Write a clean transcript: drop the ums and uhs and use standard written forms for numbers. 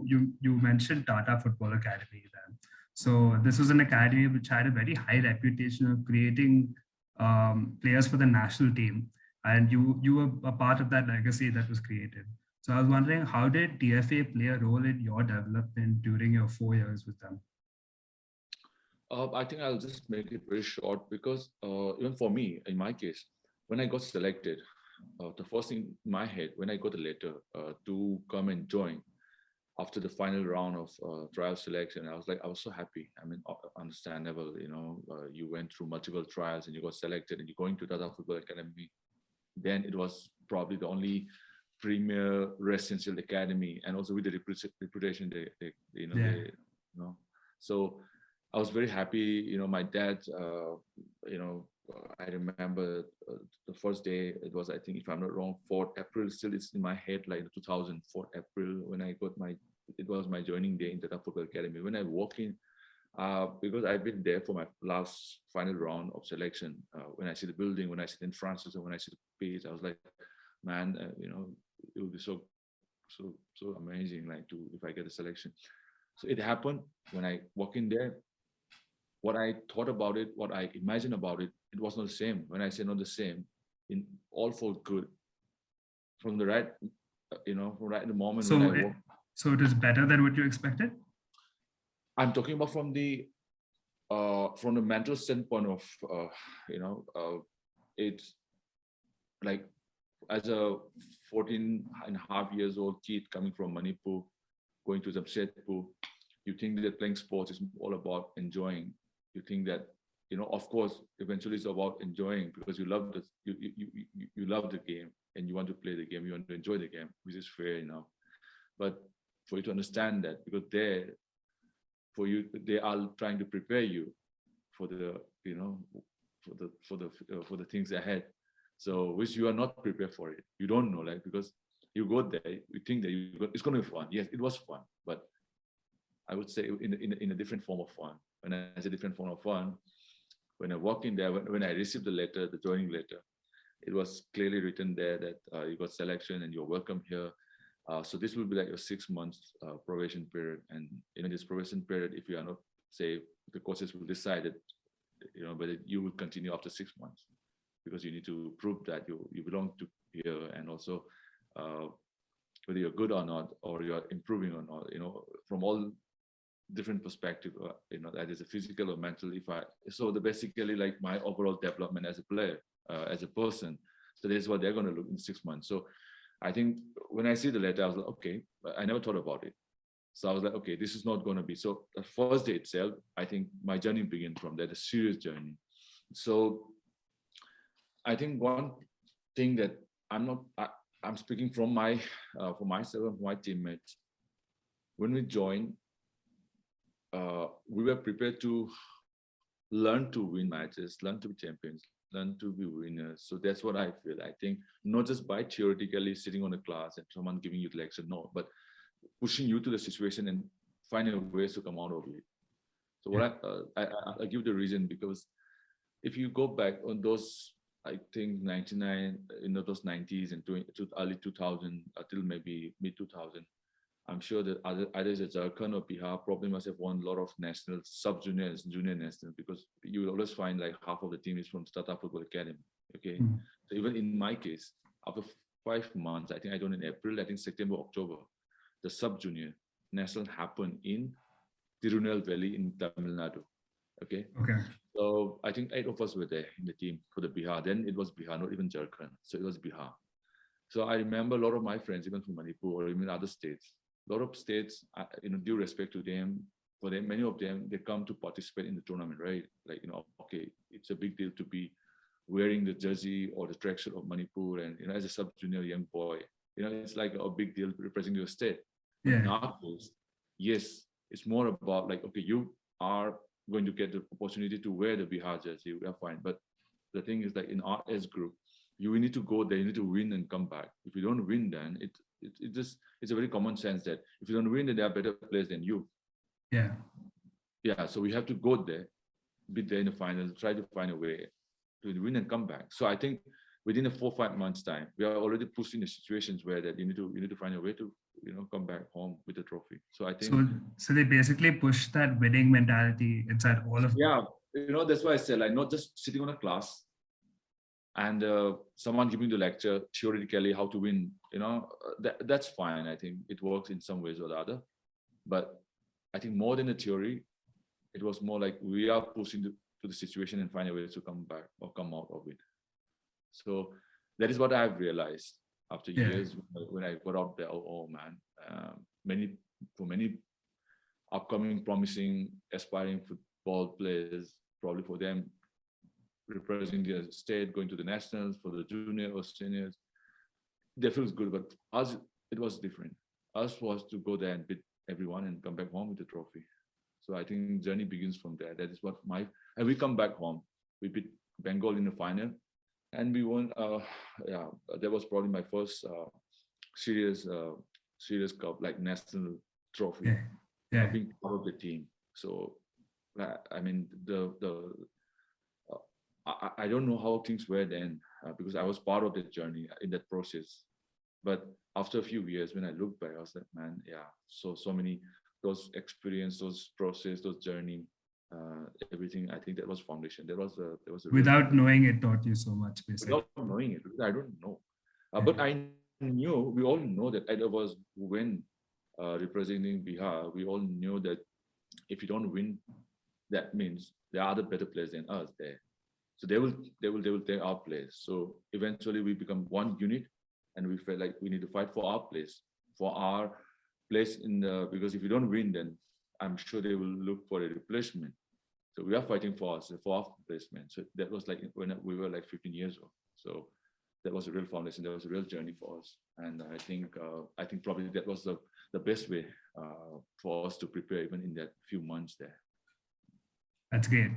you mentioned Tata Football Academy then. So this was an academy which had a very high reputation of creating players for the national team, and you were a part of that legacy that was created. So I was wondering, how did TFA play a role in your development during your 4 years with them? I think I'll just make it very short because even for me, in my case, when I got selected, the first thing in my head, when I got a letter to come and join after the final round of trial selection, I was so happy. I mean, understandable, you went through multiple trials and you got selected and you're going to Tata Football Academy. Then it was probably the only premier residential academy, and also with the reputation so I was very happy. My dad, I remember the first day, it was, I think, if I'm not wrong, 4th April, still it's in my head, like 2004 April, when I got it was my joining day in Tata Football Academy. When I walk in, because I've been there for my last final round of selection, when I see the building, when I sit in France, and when I see the page, I was like, man, it would be so amazing, like if I get a selection. So it happened when I walk in there. What I thought about it, what I imagined about it, it was not the same. When I say not the same, in all for good. From the right, from right in the moment. So it is better than what you expected? I'm talking about from the mental standpoint of, it's like, as a 14 and a half years old kid coming from Manipur, going to Jamshedpur, you think that playing sports is all about enjoying. You think that, of course, eventually it's about enjoying because you love you love the game and you want to play the game, you want to enjoy the game, which is fair enough. But for you to understand that, because they are trying to prepare you for the, for the things ahead. So which you are not prepared for it. You don't know, like, because you go there, you think that it's going to be fun. Yes, it was fun, but I would say in a different form of fun. When I say different form of fun, when I walk in there, when I received the letter, the joining letter, it was clearly written there that you got selection and you're welcome here. So this will be like a 6 months probation period. And in this probation period, if you are not, say, the coaches will decide that, whether you will continue after 6 months, because you need to prove that you belong to here, and also whether you're good or not, or you're improving or not, from all different perspective, that is a physical or mental. Basically like my overall development as a player, as a person. So this is what they're going to look in 6 months. So I think when I see the letter, I was like, okay, but I never thought about it. So I was like, okay, this is not going to be. So the first day itself, I think my journey began from there, the serious journey. So I think one thing that I'm speaking from for myself and my teammates. When we joined, we were prepared to learn to win matches, learn to be champions, learn to be winners. So that's what I feel. I think not just by theoretically sitting on a class and someone giving you the lecture, no, but pushing you to the situation and finding ways to come out of it. So what I give the reason, because if you go back on those, I think 99, those 90s and early 2000 until maybe mid 2000, I'm sure that either Jharkhand or Bihar probably must have won a lot of national sub-junior and junior national, because you will always find like half of the team is from Tata Football Academy. Okay, so even in my case, after 5 months, I think I joined in April, I think September, October, the sub-junior national happened in Tirunelveli in Tamil Nadu. Okay. So I think 8 of us were there in the team for the Bihar. Then it was Bihar, not even Jharkhand. So it was Bihar. So I remember a lot of my friends, even from Manipur or even other states. A lot of states, due respect to them, for them, many of them, they come to participate in the tournament, right? Like, okay, it's a big deal to be wearing the jersey or the tracksuit of Manipur, and as a sub-junior young boy, it's like a big deal representing your state. Yeah. In our case, yes, it's more about like, okay, you are going to get the opportunity to wear the Bihar jersey, we are fine. But the thing is, like, in our age group, you need to go there, you need to win and come back. If you don't win, then it's a very common sense that if you don't win, then there are better players than you. Yeah. So we have to go there, be there in the final, try to find a way to win and come back. So I think within a 4-5 months time, we are already pushed in the situations where that you need to find a way to come back home with the trophy. So I think so they basically push that winning mentality inside all of them. yeah, that's why I said, like, not just sitting on a class and someone giving the lecture theoretically how to win, that's fine. I think it works in some ways or the other, but I think more than the theory, it was more like we are pushing to the situation and find a way to come back or come out of it. So that is what I've realized after years when I got out there. Oh man, many upcoming, promising, aspiring football players, probably for them representing their state, going to the nationals, for the junior or seniors, that feels good. But us, it was different. Us was to go there and beat everyone and come back home with the trophy. So I think journey begins from there. That is what and we come back home. We beat Bengal in the final, and we won. That was probably my first serious cup, like national trophy. Being part of the team. So I mean, I don't know how things were then because I was part of that journey in that process. But after a few years, when I look back, I was like, man, so many those experience, those process, those journey, everything. I think that was foundation. There was a without knowing it taught you so much, basically. Without knowing it, I don't know. But I knew, we all know that either was when representing Bihar, we all knew that if you don't win, that means there are other better players than us there. So they will take our place. So eventually we become one unit, and we felt like we need to fight for our place, because if you don't win, then I'm sure they will look for a replacement. So we are fighting for our replacement. So that was like when we were like 15 years old. So that was a real foundation. That was a real journey for us. And I think probably that was the best way for us to prepare even in that few months there. That's great.